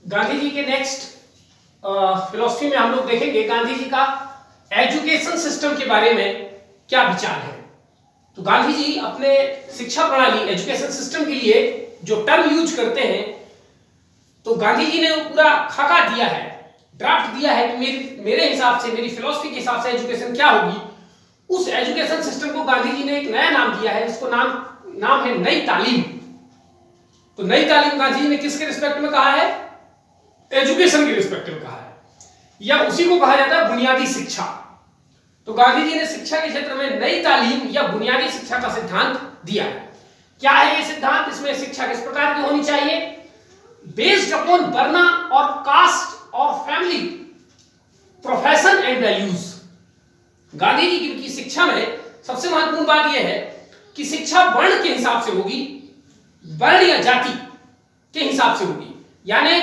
गांधी जी के next philosophy में हम लोग देखेंगे गांधी जी का एजुकेशन सिस्टम के बारे में क्या विचार है। तो गांधी जी अपने शिक्षा प्रणाली एजुकेशन सिस्टम के लिए जो टर्म यूज करते हैं, तो गांधी जी ने पूरा खाका दिया है, ड्राफ्ट दिया है कि मेरे हिसाब से, मेरी फिलॉसफी के हिसाब से एजुकेशन क्या होगी। उस एजुकेशन सिस्टम को गांधी जी ने एक नया नाम दिया है, जिसको नाम है नई तालीम। तो नई तालीम गांधी जी ने किसके रिस्पेक्ट में कहा है? एजुकेशन के रिस्पेक्ट में कहा है, या उसी को कहा जाता है बुनियादी शिक्षा। तो गांधी जी ने शिक्षा के क्षेत्र में नई तालीम या बुनियादी शिक्षा का सिद्धांत दिया है। क्या है ये सिद्धांत? इसमें शिक्षा किस प्रकार की होनी चाहिए? बेस्ड अपॉन वर्ना और कास्ट और family, profession and values. Gandhi ji की शिक्षा में सबसे महत्वपूर्ण बात यह है कि शिक्षा वर्ण के हिसाब से होगी, वर्ण या जाति के हिसाब से होगी। यानी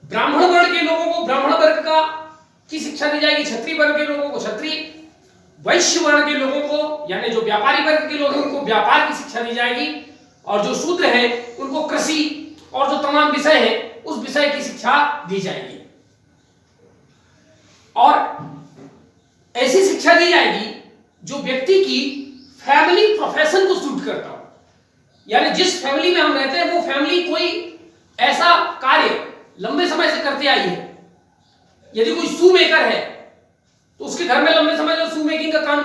ब्राह्मण वर्ण के लोगों को ब्राह्मण वर्ग का की शिक्षा दी जाएगी, क्षत्रिय वर्ग के लोगों को क्षत्रिय, वैश्य वर्ण के लोगों को यानी जो व्यापारी वर्ग के लोग हैं उनको व्यापार की शिक्षा दी जाएगी, और जो शूद्र हैं उनको कृषि और जो तमाम विषय हैं उस विषय की शिक्षा दी जाएगी। और ऐसी शिक्षा दी जाएगी जो व्यक्ति की फैमिली प्रोफेशन को सूट करता हो। यानी जिस फैमिली में हम रहते हैं वो फैमिली कोई ऐसा कार्य लंबे समय से करते आई है। यदि कोई शू मेकर है तो उसके घर में लंबे समय से शू मेकिंग का काम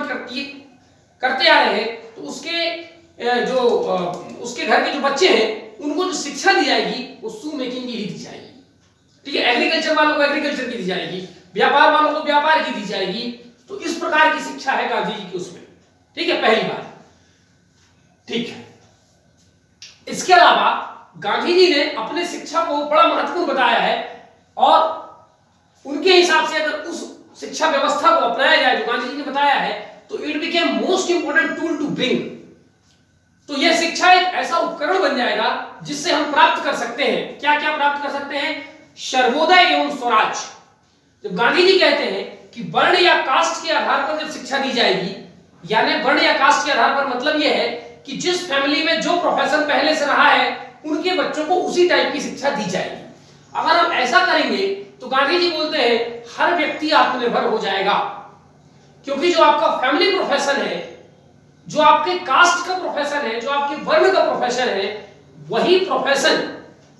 करते आ रहे हैं, तो उसके घर के जो बच्चे हैं उनको जो शिक्षा दी जाएगी वो शू मेकिंग की ही दी जाएगी। ठीक है, एग्रीकल्चर वालों को एग्रीकल्चर की दी जाएगी, व्यापार वालों को व्यापार की दी जाएगी। तो इस प्रकार की शिक्षा है गांधी जी की उसमें। ठीक है, पहली बात। ठीक है, इसके अलावा गांधी जी ने अपने शिक्षा को बड़ा महत्वपूर्ण बताया है, और उनके हिसाब से अगर उस शिक्षा व्यवस्था को अपनाया जाए जो गांधी जी ने बताया है, तो it became most important tool to bring. तो यह शिक्षा एक ऐसा उपकरण बन जाएगा जिससे हम प्राप्त कर सकते हैं। क्या क्या प्राप्त कर सकते हैं? सर्वोदय एवं स्वराज। जब गांधी जी कहते हैं कि वर्ण या कास्ट के आधार पर जब शिक्षा दी जाएगी, यानी वर्ण या कास्ट के आधार पर मतलब यह है कि जिस फैमिली में जो प्रोफेशन पहले से रहा है उनके बच्चों को उसी टाइप की शिक्षा दी जाएगी। अगर हम ऐसा करेंगे तो गांधी जी बोलते हैं हर व्यक्ति आत्मनिर्भर हो जाएगा, क्योंकि जो आपका फैमिली प्रोफेशन है, जो आपके कास्ट का प्रोफेशन है, जो आपके वर्ण का प्रोफेशन है, वही प्रोफेशन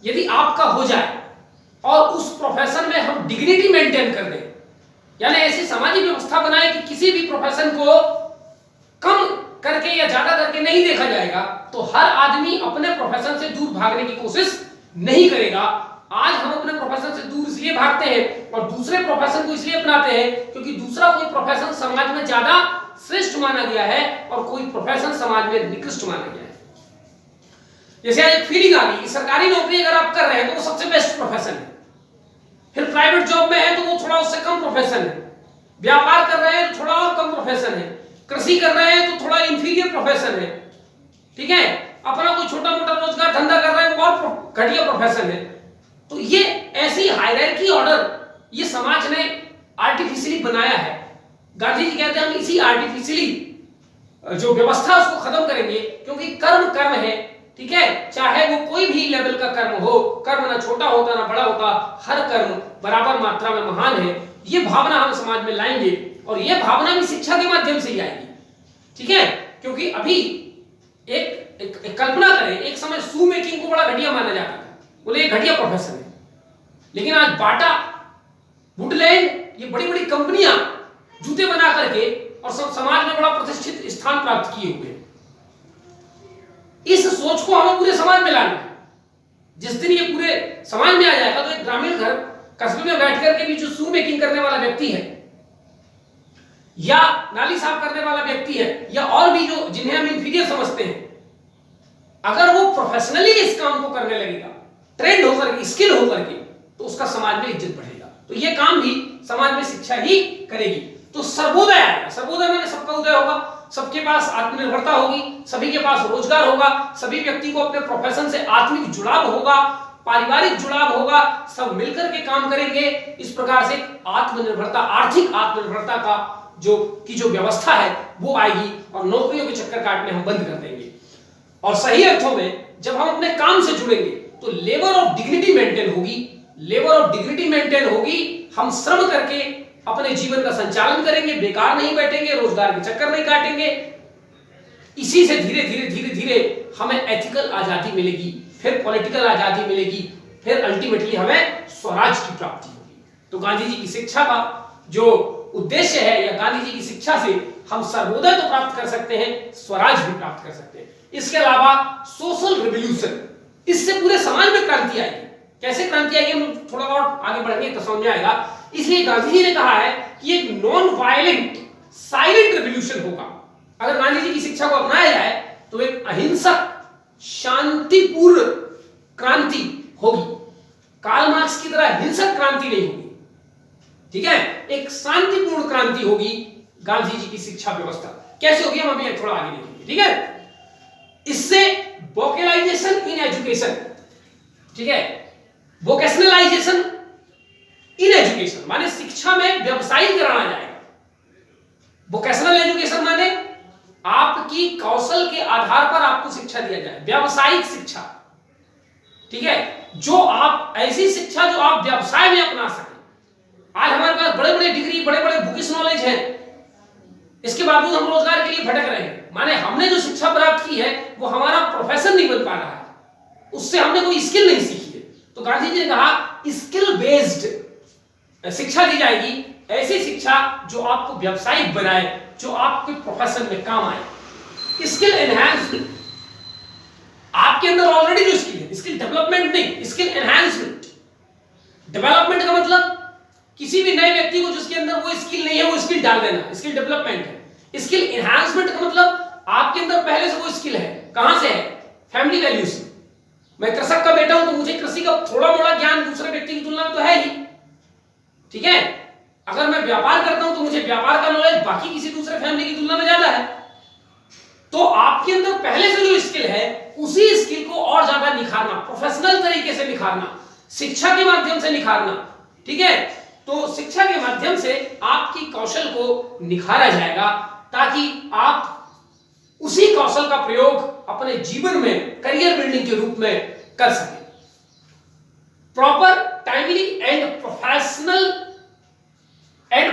यदि आपका हो जाए और उस प्रोफेशन में हम डिग्निटी मेंटेन कर दें, यानी ऐसी सामाजिक व्यवस्था बनाए कि किसी भी प्रोफेशन को कम करके या ज्यादा करके नहीं देखा जाएगा, तो हर आदमी अपने प्रोफेशन से दूर भागने की कोशिश नहीं करेगा। आज हम अपने प्रोफेशन से दूर इसलिए भागते हैं और दूसरे प्रोफेशन को इसलिए अपनाते हैं क्योंकि दूसरा कोई प्रोफेशन समाज में ज्यादा श्रेष्ठ माना गया है और कोई प्रोफेशन समाज में निकृष्ट माना गया है। जैसे आज एक फीलिंग आ गई, सरकारी नौकरी अगर आप कर रहे हैं तो वो सबसे बेस्ट प्रोफेशन है, फिर प्राइवेट जॉब में है तो वो थोड़ा उससे कम प्रोफेशन है, व्यापार कर रहे हैं तो थोड़ा और कम प्रोफेशन है, कृषि कर रहे हैं तो थोड़ा इंफीरियर प्रोफेशन है। ठीक है, अपना कोई छोटा मोटा रोजगार धंधा कर रहे हैं वो और घटिया प्रोफेशन है। तो ये ऐसी हायरार्की ऑर्डर ये समाज ने आर्टिफिशियली बनाया है। गांधी जी कहते हैं हम इसी आर्टिफिशियली जो व्यवस्था उसको खत्म करेंगे, क्योंकि कर्म कर्म है। ठीक है, चाहे वो कोई भी लेवल का कर्म हो, कर्म ना छोटा होता ना बड़ा होता, हर कर्म बराबर मात्रा में महान है। ये भावना हम समाज में लाएंगे और ये भावना भी शिक्षा के माध्यम से ही आएगी। ठीक है, क्योंकि अभी एक कल्पना करें, एक समय शू मेकिंग को बड़ा घटिया माना जाता था, बोले ये घटिया प्रोफेशन है, लेकिन आज बाटा, वुडलैंड, ये बड़ी बड़ी कंपनियां जूते बना करके और समाज में बड़ा प्रतिष्ठित स्थान प्राप्त किए हुए। इस सोच को हमें पूरे समाज में लाना है। जिस दिन ये पूरे समाज में आ जाएगा तो एक ग्रामीण घर कस्बे में बैठ करके भी जो शू मेकिंग करने वाला व्यक्ति है या नाली साफ करने वाला व्यक्ति है या और भी जो जिन्हें हम इंफीरियर समझते हैं, अगर वो प्रोफेशनली इस काम को करने लगेगा, ट्रेंड होकर के, स्किल होकर के, तो उसका समाज में इज्जत बढ़ेगा। तो ये काम भी समाज में शिक्षा ही करेगी। तो सर्वोदय आएगा। सर्वोदय में सबका उदय होगा, सबके पास आत्मनिर्भरता होगी, सभी के पास रोजगार होगा, सभी व्यक्ति को अपने प्रोफेशन से आत्मिक जुड़ाव होगा, पारिवारिक जुड़ाव होगा, सब मिलकर के काम करेंगे। इस प्रकार से आत्मनिर्भरता, आर्थिक आत्मनिर्भरता का जो व्यवस्था है वो आएगी और नौकरियों के चक्कर काटने हम बंद कर देंगे। और सही अर्थों में जब हम अपने काम से जुड़ेंगे तो लेवल ऑफ डिग्निटी मेंटेन होगी, लेवल ऑफ डिग्निटी मेंटेन होगी, हम श्रम करके अपने जीवन का संचालन करेंगे, बेकार नहीं बैठेंगे, रोजगार के चक्कर नहीं काटेंगे। इसी से धीरे धीरे धीरे धीरे हमें एथिकल आजादी मिलेगी, फिर पॉलिटिकल आजादी मिलेगी, फिर अल्टीमेटली हमें स्वराज की प्राप्ति होगी। तो गांधी जी की शिक्षा का जो उद्देश्य है, या गांधी जी की शिक्षा से हम सर्वोदय तो प्राप्त कर सकते हैं, स्वराज भी प्राप्त कर सकते हैं। इसके अलावा सोशल रिवॉल्यूशन, इससे पूरे समाज में क्रांति आएगी। कैसे क्रांति आएगी, हम थोड़ा और आगे बढ़ेंगे तो समझ में आएगा। इसलिए गांधी जी ने कहा है कि एक नॉन वायलेंट साइलेंट रिवॉल्यूशन होगा। अगर गांधी जी की शिक्षा को अपनाया जाए तो एक अहिंसक शांतिपूर्ण क्रांति होगी। कार्ल मार्क्स की तरह हिंसक क्रांति नहीं होगी, ठीक है, एक शांतिपूर्ण क्रांति होगी गांधी जी की शिक्षा व्यवस्था। कैसे होगी हम अभी थोड़ा आगे देखेंगे, ठीक है। इससे वोकलाइजेशन इन एजुकेशन, ठीक है, वोकेशनलाइजेशन इन एजुकेशन माने शिक्षा में व्यवसायिक कराना जाएगा। वोकेशनल एजुकेशन माने आपकी कौशल के आधार पर आपको शिक्षा दिया जाए, व्यावसायिक शिक्षा, ठीक है, जो आप ऐसी शिक्षा जो आप व्यवसाय में अपना सकें। आज हमारे पास बड़े बड़े डिग्री, बड़े बड़े बुकिश नॉलेज है, इसके बावजूद हम रोजगार के लिए भटक रहे हैं। माने हमने जो शिक्षा प्राप्त की है वो हमारा प्रोफेशन नहीं बन पा रहा है, उससे हमने कोई स्किल नहीं सीखी है। तो गांधी जी ने कहा स्किल बेस्ड शिक्षा दी जाएगी, ऐसी शिक्षा जो आपको व्यावसायिक बनाए, जो आपके प्रोफेशन में काम आए। स्किल एनहांसमेंट, आपके अंदर ऑलरेडी जो स्किल है, स्किल डेवलपमेंट नहीं, स्किल एनहांसमेंट। डेवलपमेंट का मतलब किसी भी नए व्यक्ति को जिसके अंदर वो स्किल नहीं है वो स्किल डाल देना, स्किल डेवलपमेंट है। स्किल एनहांसमेंट का मतलब आपके अंदर पहले से वो स्किल है, कहां से है, फैमिली वैल्यू से। मैं कृषक का बेटा हूं तो मुझे कृषि का थोड़ा मोड़ा ज्ञान दूसरे व्यक्ति की तुलना में तो है ही, ठीक है। अगर मैं व्यापार करता हूं तो मुझे व्यापार का नॉलेज बाकी किसी दूसरे फैमिली की तुलना में ज्यादा है। तो आपके अंदर पहले से जो स्किल है उसी स्किल को और ज्यादा निखारना, प्रोफेशनल तरीके से निखारना, शिक्षा के माध्यम से निखारना, ठीक है। तो शिक्षा के माध्यम से आपकी कौशल को निखारा जाएगा ताकि आप उसी कौशल का प्रयोग अपने जीवन में करियर बिल्डिंग के रूप में कर सकें। Proper timely and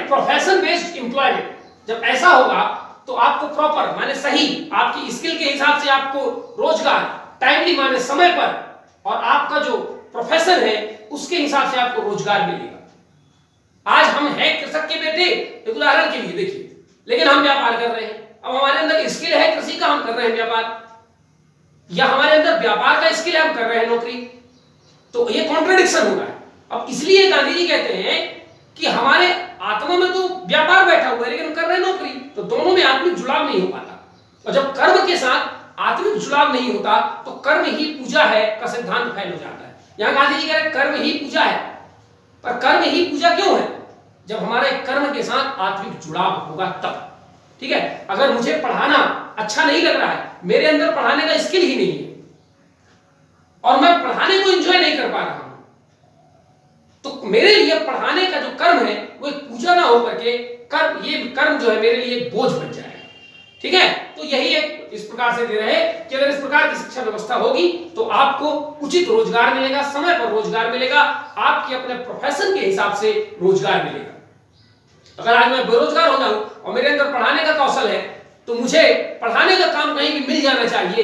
profession based employment, जब ऐसा होगा तो आपको प्रॉपर माने सही, आपकी स्किल के हिसाब से आपको रोजगार, टाइमली माने समय पर, और आपका जो प्रोफेशन है उसके हिसाब से आपको रोजगार मिलेगा। आज हम हैं कृषक के बेटे, एक उदाहरण के लिए देखिए, लेकिन हम व्यापार कर रहे हैं। अब हमारे अंदर स्किल है कृषि का, हम कर रहे हैं व्यापार, या हमारे अंदर व्यापार का स्किल है, हम कर रहे हैं नौकरी। तो ये कॉन्ट्रडिक्शन हो रहा है। अब इसलिए गांधी जी कहते हैं कि हमारे आत्मा में तो व्यापार बैठा हुआ है लेकिन हम कर रहे हैं नौकरी, तो दोनों में आत्मिक जुड़ाव नहीं हो पाता। और जब कर्म के साथ आत्मिक जुड़ाव नहीं होता तो कर्म ही पूजा है का सिद्धांत फेल हो जाता है। यहां गांधी जी कह रहे हैं कर्म ही पूजा है, पर कर्म ही पूजा क्यों है, जब हमारे कर्म के साथ आत्मिक जुड़ाव होगा तब, ठीक है। अगर मुझे पढ़ाना अच्छा नहीं लग रहा है, मेरे अंदर पढ़ाने का स्किल ही नहीं है और मैं पढ़ाने को एंजॉय नहीं कर पा रहा हूं, तो मेरे लिए पढ़ाने का जो कर्म है वो एक पूजा ना होकर के ये कर्म जो है मेरे लिए एक बोझ बन जाएगा, ठीक है। तो यही एक इस प्रकार से दे रहे हैं कि अगर इस प्रकार की शिक्षा व्यवस्था होगी तो आपको उचित रोजगार मिलेगा, समय पर रोजगार मिलेगा, आपके अपने प्रोफेशन के हिसाब से रोजगार मिलेगा। अगर आज मैं बेरोजगार हो जाऊं और मेरे अंदर पढ़ाने का कौशल है तो मुझे पढ़ाने का काम कहीं भी मिल जाना चाहिए,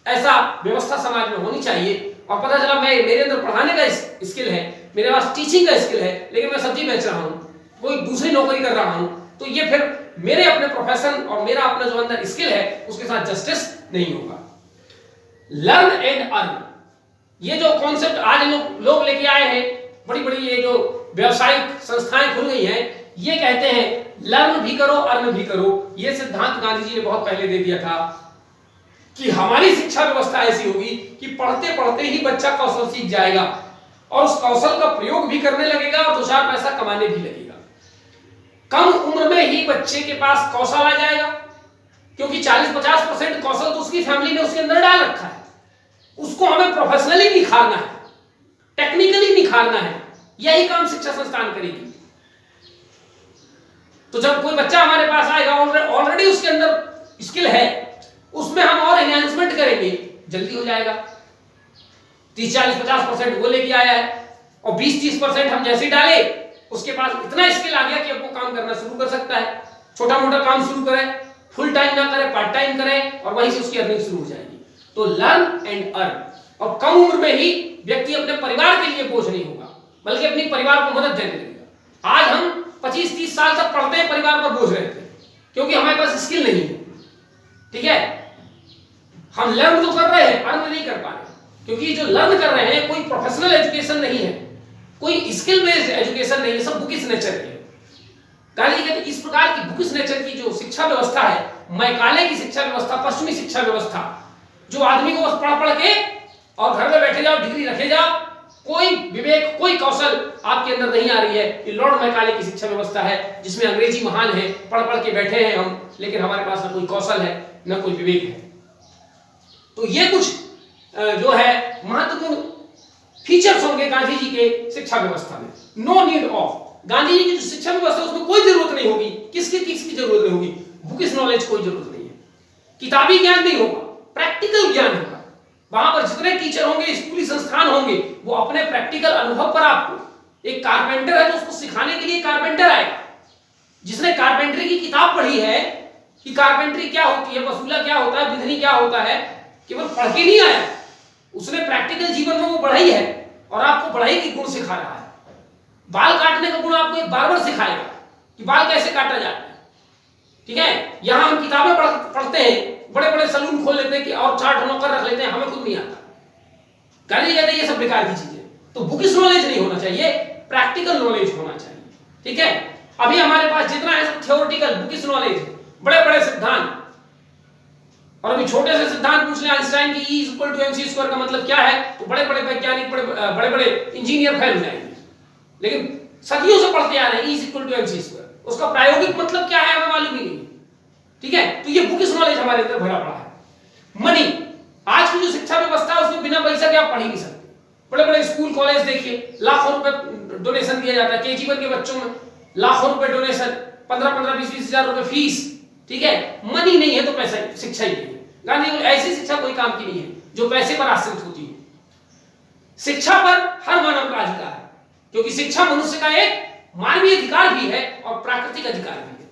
ऐसा व्यवस्था समाज में होनी चाहिए। और पता चला मेरे अंदर पढ़ाने का स्किल है, मेरे पास टीचिंग का स्किल है, लेकिन मैं सब्जी बेच रहा हूं, कोई दूसरी नौकरी कर रहा हूं, तो ये फिर मेरे अपने प्रोफेशन और मेरा अपना जो अंदर स्किल है उसके साथ जस्टिस नहीं होगा। लर्न एंड अर्न, ये जो कॉन्सेप्ट आज लोग लेके आए हैं, बड़ी बड़ी ये जो व्यावसायिक संस्थाएं खुल गई हैं, ये कहते हैं लर्न भी करो अर्न भी करो। ये सिद्धांत गांधी जी ने बहुत पहले दे दिया था कि हमारी शिक्षा व्यवस्था ऐसी होगी कि पढ़ते पढ़ते ही बच्चा कौशल सीख जाएगा और उस कौशल का प्रयोग भी करने लगेगा और दो चार पैसा कमाने भी लगेगा। कम उम्र में ही बच्चे के पास कौशल आ जाएगा, क्योंकि 40-50% कौशल तो उसकी फैमिली ने उसके अंदर डाल रखा है। उसको हमें प्रोफेशनली निखारना है, टेक्निकली निखारना है, यही काम शिक्षा संस्थान करेगी। तो जब कोई बच्चा हमारे पास आएगा ऑलरेडी उसके अंदर स्किल है, उसमें हम और एनहांसमेंट करेंगे, जल्दी हो जाएगा। 30-40-50% वो लेके आया है, और 20-30% हम जैसे डाले उसके पास इतना स्किल आ गया कि अब वो काम करना शुरू कर सकता है। छोटा मोटा काम शुरू करे, फुल टाइम ना करे, पार्ट टाइम करे, और वहीं से उसकी अर्निंग शुरू हो जाएगी। तो लर्न एंड अर्न, और कम उम्र में ही व्यक्ति अपने परिवार के लिए बोझ नहीं होगा, बल्कि अपनी परिवार को मदद देने लगेगा। आज हम 25-30 साल तक पढ़ते हैं, परिवार पर बोझ रहते हैं, क्योंकि हमारे पास स्किल नहीं है। ठीक है, हम लर्न तो कर रहे हैं, अर्न नहीं कर पा रहे, क्योंकि जो लर्न कर रहे हैं कोई प्रोफेशनल एजुकेशन नहीं है, कोई स्किल बेस्ड एजुकेशन नहीं है, सब बुकिश नेचर की है। गांधी जी कहते इस प्रकार की बुकिश नेचर की जो शिक्षा व्यवस्था है, मैकाले की शिक्षा व्यवस्था, पश्चिमी शिक्षा व्यवस्था, जो आदमी को बस पढ़ पढ़ के और घर में बैठे जाओ, डिग्री रखे जाओ, कोई विवेक, कोई कौशल आपके अंदर नहीं आ रही है। ये लॉर्ड मैकाले की शिक्षा व्यवस्था है, जिसमें अंग्रेजी महान है, पढ़ पढ़ के बैठे हैं हम, लेकिन हमारे पास न कोई कौशल है, न कोई विवेक है। तो ये कुछ जो है महत्वपूर्ण फीचर्स होंगे गांधी जी के शिक्षा व्यवस्था में। No need of, Gandhi ji की जो शिक्षा व्यवस्था है उसमें कोई जरूरत नहीं होगी, किसकी जरूरत नहीं होगी, बुकिश नॉलेज कोई जरूरत नहीं है, किताबी ज्ञान नहीं होगा, प्रैक्टिकल ज्ञान होगा। वहां पर जितने टीचर होंगे, स्कूली संस्थान होंगे, वो अपने प्रैक्टिकल अनुभव पर आपको, एक कारपेंटर है तो उसको सिखाने के लिए कारपेंटर आएगा। जिसने कारपेंटरी की किताब पढ़ी है कि कारपेंटरी क्या होती है, वसूला क्या होता है, बिजली क्या होता है, केवल पढ़ के नहीं आया, उसने प्रैक्टिकल जीवन में वो बढ़ाई है, और आपको बढ़ाई के गुण सिखा रहा है। बाल काटने का गुण आपको एक बार्बर सिखाएगा कि बाल कैसे काटा जाता है। ठीक है, यहां हम किताबें पढ़ते हैं, बड़े बड़े सलून खोल लेते हैं कि और 4 नौकर रख लेते हैं, हमें खुद नहीं आता। गांधी कहते हैं ये सब बेकार की चीजें। तो बुकिश नॉलेज नहीं होना चाहिए, प्रैक्टिकल नॉलेज होना चाहिए। ठीक है, अभी हमारे पास जितना है सब थ्योरेटिकल बुकिश नॉलेज, बड़े बड़े सिद्धांत, और अभी छोटे से सिद्धांत पूछ ले आइंस्टाइन की E = mc² का मतलब क्या है, तो बड़े बड़े वैज्ञानिक, बड़े बड़े इंजीनियर फेल हो जाएंगे। लेकिन सदियों से पढ़ते आ रहे हैं E = mc², उसका प्रायोगिक मतलब क्या है हमें मालूम ही नहीं। ठीक है, तो ये बुकिश नॉलेज हमारे अंदर भरा पड़ा है। मनी, आज की जो शिक्षा व्यवस्था है उसमें बिना पैसा के आप पढ़ ही नहीं सकते। बड़े बड़े स्कूल कॉलेज देखिए, लाखों रुपए डोनेशन दिया जाता है, KG1 के बच्चों में लाखों रुपए डोनेशन, 15-15, 20-20 हजार रुपए फीस। ठीक है, मनी नहीं है तो पैसा, शिक्षा ही नहीं है। गांधी ऐसी शिक्षा कोई काम की नहीं है जो पैसे पर आश्रित होती है। शिक्षा पर हर मानव का अधिकार है, क्योंकि शिक्षा मनुष्य का एक मानवीय अधिकार भी है और प्राकृतिक अधिकार भी है।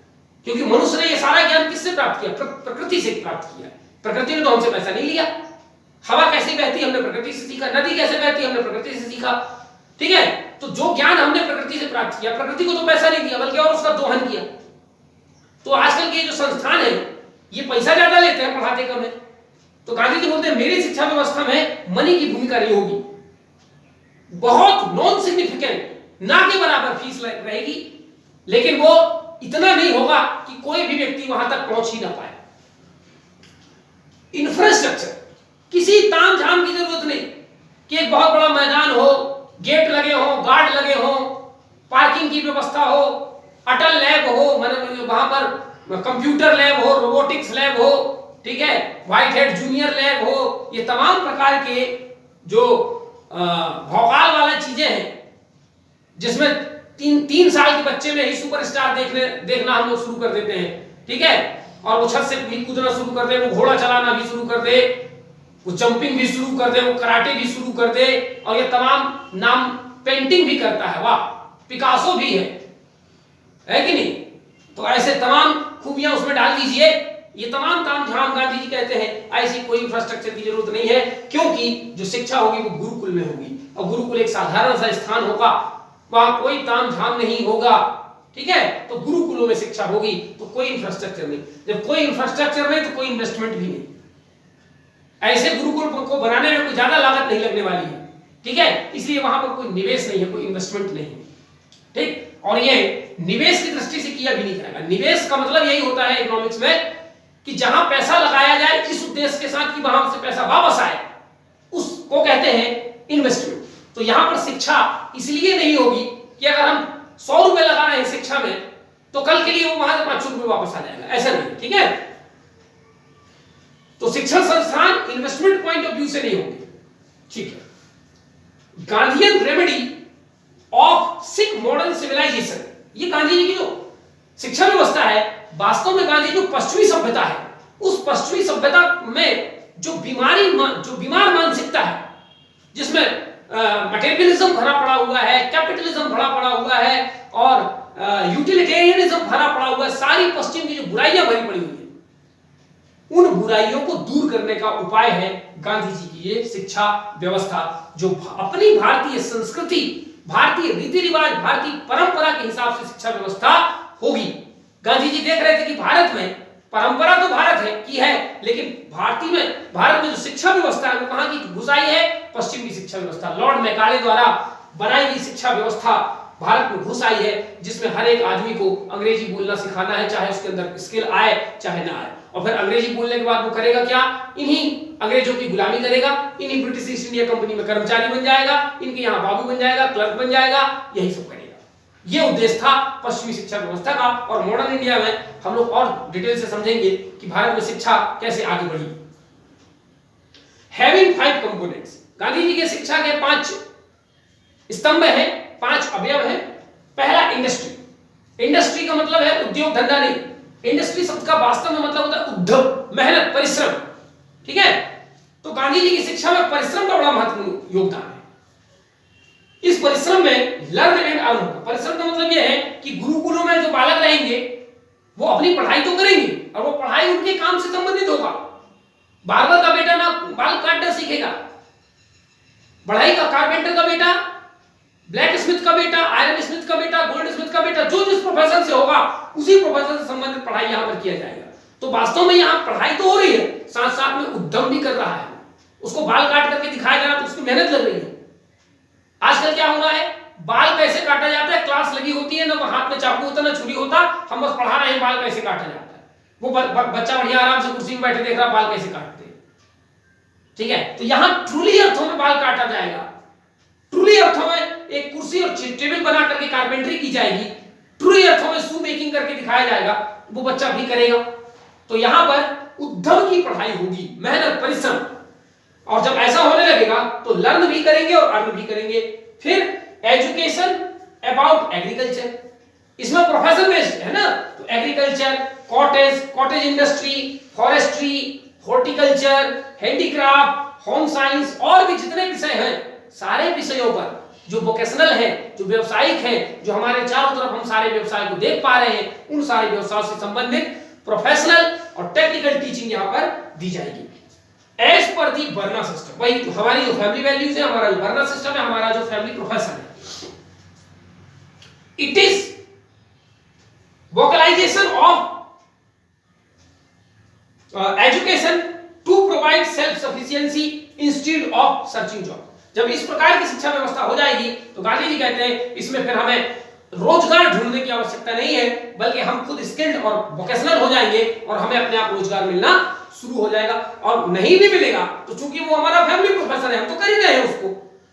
क्योंकि मनुष्य ने ये सारा ज्ञान किससे प्राप्त किया, प्रकृति से प्राप्त किया। प्रकृति ने तो हमसे पैसा नहीं लिया। हवा कैसे बहती हमने प्रकृति से सीखा, नदी कैसे बहती हमने प्रकृति से सीखा। ठीक है, तो जो ज्ञान हमने प्रकृति से प्राप्त किया, प्रकृति को तो पैसा नहीं दिया बल्कि और उसका दोहन किया। तो आजकल के जो संस्थान है ये पैसा ज्यादा लेते हैं, पढ़ाते कम है। तो गांधी जी बोलते हैं मेरी शिक्षा व्यवस्था में मनी की भूमिका नहीं होगी, बहुत नॉन सिग्निफिकेंट, ना के बराबर फीस रहेगी, लेकिन वो इतना नहीं होगा कि कोई भी व्यक्ति वहां तक पहुंच ही ना पाए। इंफ्रास्ट्रक्चर, किसी ताम झाम की जरूरत नहीं कि एक बहुत बड़ा मैदान हो, गेट लगे हो, गार्ड लगे हो, पार्किंग की व्यवस्था हो, अटल लैब हो, मतलब वहां पर कंप्यूटर लैब हो, रोबोटिक्स लैब हो, ठीक है, व्हाइट हेड जूनियर लैब हो। ये तमाम प्रकार के जो भौकाल वाला चीजें हैं, जिसमें 3 साल के बच्चे में ही सुपरस्टार देखना हम लोग शुरू कर देते हैं। ठीक है, और वो छत से भी कूदना शुरू कर दे, वो घोड़ा चलाना भी शुरू कर दे, वो जंपिंग भी शुरू कर दे, वो कराटे भी शुरू कर दे, और ये तमाम नाम पेंटिंग भी करता है, वाह, पिकासो भी है कि नहीं। तो ऐसे तमाम खूबियां उसमें डाल दीजिए। ये तमाम ताम झाम गांधी जी कहते हैं ऐसी कोई इंफ्रास्ट्रक्चर की जरूरत नहीं है, क्योंकि जो शिक्षा होगी वो गुरुकुल में होगी, और गुरुकुल एक साधारण सा स्थान होगा, वहां कोई ताम झाम नहीं होगा। ठीक है, तो गुरुकुलों में शिक्षा होगी, तो कोई इंफ्रास्ट्रक्चर नहीं। जब कोई इंफ्रास्ट्रक्चर नहीं तो कोई इन्वेस्टमेंट भी नहीं। ऐसे गुरुकुल को बनाने में कोई ज्यादा लागत नहीं लगने वाली है। ठीक है, इसलिए वहां पर कोई निवेश नहीं है, कोई इन्वेस्टमेंट नहीं है। ठीक, और ये निवेश की दृष्टि से किया भी नहीं जाएगा। निवेश का मतलब यही होता है इकोनॉमिक्स में कि जहां पैसा लगाया जाए इस उद्देश्य के साथ कि वहां से पैसा वापस आए, उसको कहते हैं इन्वेस्टमेंट। तो यहां पर शिक्षा इसलिए नहीं होगी कि अगर हम 100 रुपए लगा रहे हैं शिक्षा में तो कल के लिए वो वहां से 500 रुपए वापस आ जाएगा, ऐसा नहीं। ठीक है, तो शिक्षण संस्थान इन्वेस्टमेंट पॉइंट ऑफ व्यू से नहीं होंगे। ठीक है, Gandhian remedy of sick modern civilisation, ये गांधी जी की जो शिक्षा व्यवस्था है, वास्तव में गांधी जो पश्चिमी सभ्यता है, उस पश्चिमी सभ्यता में जो बीमार मानसिकता है, जिसमें मटेरियलिज्म भरा पड़ा हुआ है, कैपिटलिज्म भरा पड़ा हुआ है और यूटिलिटेरियनिज्म भरा पड़ा हुआ है, सारी पश्चिम की जो बुराइयां भरी पड़ी हुई है, उन बुराइयों को दूर करने का उपाय है गांधी जी की ये शिक्षा व्यवस्था, जो अपनी भारतीय संस्कृति, भारतीय रीति रिवाज, भारतीय परंपरा के हिसाब से शिक्षा व्यवस्था होगी। गांधी जी देख रहे थे कि भारत में परंपरा तो भारत है की है, लेकिन भारत में जो शिक्षा व्यवस्था है वो कहां की घुस आई है? पश्चिम की शिक्षा व्यवस्था, लॉर्ड मैकाले द्वारा बनाई गई शिक्षा व्यवस्था भारत में घुस आई है, जिसमें हर एक आदमी को अंग्रेजी बोलना सिखाना है, चाहे उसके अंदर स्किल आए चाहे ना आए। और फिर अंग्रेजी बोलने के बाद वो करेगा क्या? इन्हीं अंग्रेजों की गुलामी करेगा, इन्हीं ब्रिटिश ईस्ट इंडिया कंपनी में कर्मचारी बन जाएगा, इनके यहाँ बाबू बन जाएगा, क्लर्क बन जाएगा, यही सब करेगा। ये उद्देश्य था पश्चिमी शिक्षा व्यवस्था का। और मॉडर्न इंडिया में हम लोग और डिटेल से समझेंगे कि भारत में शिक्षा कैसे आगे बढ़ी। हैविंग 5 कंपोनेंट्स, गांधी जी के शिक्षा के 5 स्तंभ हैं, 5 अवयव हैं। पहला इंडस्ट्री। इंडस्ट्री का मतलब है उद्योग धंधा नहीं, इंडस्ट्री शब्द का वास्तव में मतलब होता है उद्यम, मेहनत, परिश्रम। ठीक है, तो गांधी जी की शिक्षा में परिश्रम का बड़ा महत्वपूर्ण योगदान है। इस परिश्रम में लर्न एंड अर्न होगा। परिश्रम का मतलब यह है कि गुरुकुलों में जो बालक रहेंगे वो अपनी पढ़ाई तो करेंगे और वो पढ़ाई उनके काम से संबंधित होगा। बार्बर का बेटा ना बाल काटना सीखेगा, बढ़ाई का कारपेंटर का बेटा, ब्लैक स्मिथ का बेटा, आयरन स्मिथ का बेटा, गोल्ड स्मिथ का बेटा, जो जिस प्रोफेशन से होगा उसी प्रोफेशन से संबंधित पढ़ाई यहां पर किया जाएगा। तो वास्तव में यहां पढ़ाई तो हो रही है, साथ साथ में उद्यम भी कर रहा है। उसको बाल काट करके दिखाया जा रहा है तो उसकी मेहनत लग रही है। आजकल क्या हो रहा है, बाल कैसे काटा जाता है, क्लास लगी होती है, ना हाथ में चाकू होता ना छुरी होता, हम बस पढ़ा रहे हैं बाल कैसे काटा जाता है। वो बच्चा बढ़िया आराम से कुर्सी में बैठे देख रहा बाल कैसे काटते हैं। ठीक है, तो यहां ट्रूली अर्थों में बाल काटा जाएगा, ट्रूली अर्थों में एक कुर्सी और टेबल बना करके कारपेंटरी की जाएगी, ट्रूली अर्थों में शू मेकिंग करके दिखाया जाएगा, वो बच्चा भी करेगा। तो यहां पर उद्यम की पढ़ाई होगी, मेहनत, परिश्रम। और जब ऐसा होने लगेगा तो लर्न भी करेंगे और अर्न भी करेंगे। फिर एजुकेशन अबाउट एग्रीकल्चर, इसमें प्रोफेशन बेस्ड है ना, तो agriculture, cottage industry, forestry, horticulture, handicraft, home science और भी जितने विषय हैं, सारे विषयों पर जो वोकेशनल है, जो व्यवसायिक है, जो हमारे चारों तरफ हम सारे व्यवसाय को देख पा रहे हैं, उन सारे व्यवसायों से संबंधित प्रोफेशनल और टेक्निकल टीचिंग यहां पर दी जाएगी एज पर दी वर्ना सिस्टम। वही हमारी जो फैमिली वैल्यूज है, हमारा जो वर्ना सिस्टम है, हमारा जो फैमिली प्रोफेशन है, it is vocalisation of education to provide self sufficiency instead of searching job. जब इस प्रकार की शिक्षा व्यवस्था हो जाएगी तो गांधी जी कहते हैं इसमें फिर हमें रोजगार ढूंढने की आवश्यकता नहीं है, बल्कि हम खुद स्किल्ड और वोकेशनल हो जाएंगे और हमें अपने आप रोजगार मिलना शुरू हो जाएगा। और नहीं भी मिलेगा तो चूंकि वो हमारा फैमिली प्रोफेशन है, हम तो कर ही रहे हैं उसको,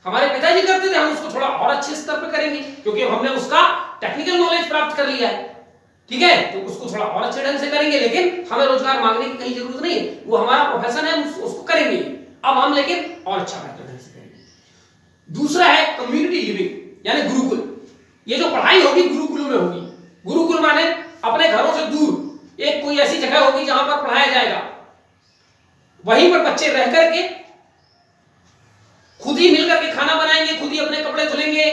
हमारे पिताजी करते थे, हम उसको थोड़ा और अच्छे स्तर पे करेंगे क्योंकि हमने उसका टेक्निकल नॉलेज प्राप्त कर लिया है। ठीक है, तो उसको थोड़ा और अच्छे ढंग से करेंगे, लेकिन हमें रोजगार मांगने की कहीं जरूरत नहीं है, वो हमारा प्रोफेशन है, हम उसको करेंगे। अब हम लेकिन और अच्छा बेहतर ढंग से करेंगे। दूसरा है कम्युनिटी लिविंग यानी गुरुकुल। ये जो पढ़ाई होगी गुरुकुल में होगी। गुरुकुल माने अपने घरों से दूर एक कोई ऐसी जगह होगी जहां पर पढ़ाया जाएगा, वहीं पर बच्चे रह करके खुद ही मिलकर के खाना बनाएंगे, खुद ही अपने कपड़े धुलेंगे।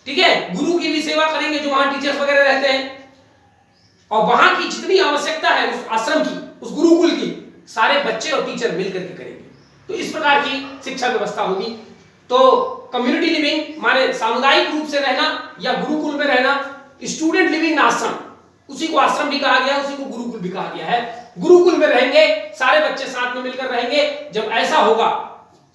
ठीक है, गुरु की भी सेवा करेंगे जो वहां टीचर्स वगैरह रहते हैं, और वहां की जितनी आवश्यकता है उस आश्रम की, उस गुरुकुल की, सारे बच्चे और टीचर मिलकर के करेंगे। तो इस प्रकार की शिक्षा व्यवस्था होगी। तो कम्युनिटी लिविंग माने सामुदायिक रूप से रहना या गुरुकुल में रहना। स्टूडेंट लिविंग आश्रम, उसी को आश्रम भी कहा गया है, उसी को गुरुकुल भी कहा गया है। गुरुकुल में रहेंगे, सारे बच्चे साथ में मिलकर रहेंगे। जब ऐसा होगा,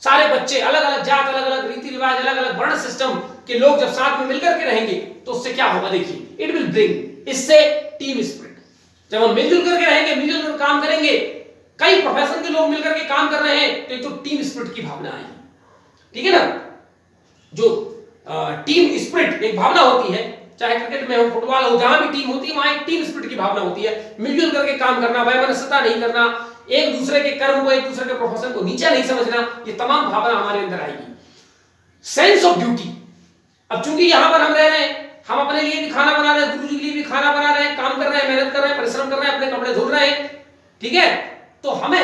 सारे बच्चे अलग अलग जात, अलग अलग रीति रिवाज, अलग अलग वर्ण सिस्टम के लोग जब साथ में मिलकर के रहेंगे तो उससे क्या होगा, देखिए, इट विल ब्रिंग, इससे टीम स्पिरिट। जब हम मिलजुल करके रहेंगे, मिलजुल कर काम करेंगे, कई प्रोफेशन के लोग मिलकर के काम कर रहे हैं, तो एक तो टीम स्पिरिट की भावना आएगी। ठीक है ना, जो टीम स्पिरिट एक भावना होती है, चाहे क्रिकेट में हो, फुटबॉल हो, जहां भी टीम होती है वहां एक टीम स्पिरिट की भावना होती है। मिलजुल करके काम करना, वैमनस्यता नहीं करना, एक दूसरे के कर्म को, एक दूसरे के प्रोफेशन को नीचा नहीं समझना, ये तमाम भावना हमारे अंदर आएगी। Sense of duty. अब चूंकि यहां पर हम रह रहे हैं, हम अपने लिए भी खाना बना रहे हैं, गुरु जी के लिए भी खाना बना रहे हैं, काम कर रहे हैं, मेहनत कर रहे हैं, परिश्रम कर रहे हैं, अपने कपड़े धुल रहे हैं। ठीक है, तो हमें